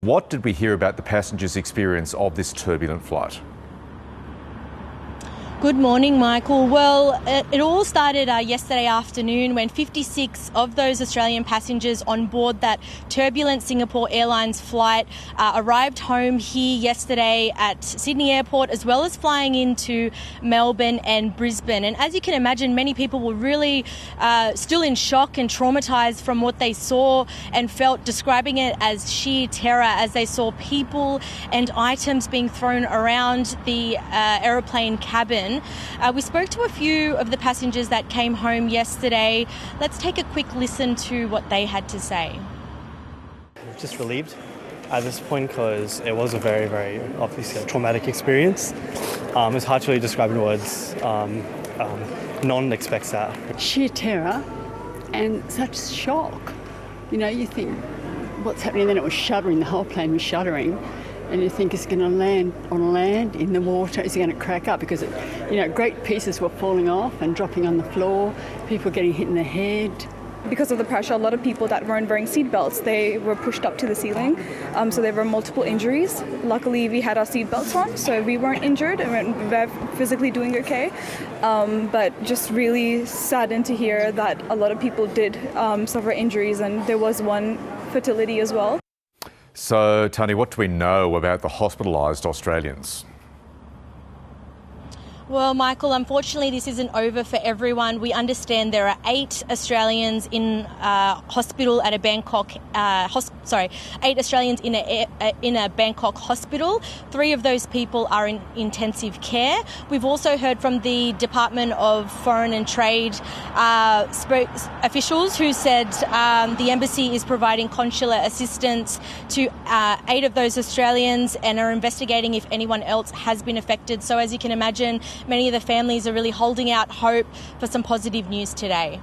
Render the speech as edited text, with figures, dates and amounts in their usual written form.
What did we hear about the passengers' experience of this turbulent flight? Good morning, Michael. Well, it all started yesterday afternoon when 56 of those Australian passengers on board that turbulent Singapore Airlines flight arrived home here yesterday at Sydney Airport, as well as flying into Melbourne and Brisbane. And as you can imagine, many people were really still in shock and traumatised from what they saw and felt, describing it as sheer terror as they saw people and items being thrown around the aeroplane cabin. We spoke to a few of the passengers that came home yesterday. Let's take a quick listen to what they had to say. Just relieved at this point because it was a very, very obviously traumatic experience. It's hard to really describe in words. No one expects that. Sheer terror and such shock. You know, you think, what's happening? And then it was shuddering, the whole plane was shuddering. And you think it's going to land on land, in the water, is it going to crack up? Because, great pieces were falling off and dropping on the floor, people getting hit in the head. Because of the pressure, a lot of people that weren't wearing seatbelts, they were pushed up to the ceiling. So there were multiple injuries. Luckily, we had our seatbelts on, so we weren't injured and we were physically doing okay. But just really saddened to hear that a lot of people did suffer injuries, and there was one fatality as well. So, Tony, what do we know about the hospitalised Australians? Well, Michael, unfortunately, this isn't over for everyone. We understand there are 8 Australians in hospital at a Bangkok. 8 Australians in a Bangkok hospital. 3 of those people are in intensive care. We've also heard from the Department of Foreign and Trade officials who said the embassy is providing consular assistance to 8 of those Australians and are investigating if anyone else has been affected. So, as you can imagine, many of the families are really holding out hope for some positive news today.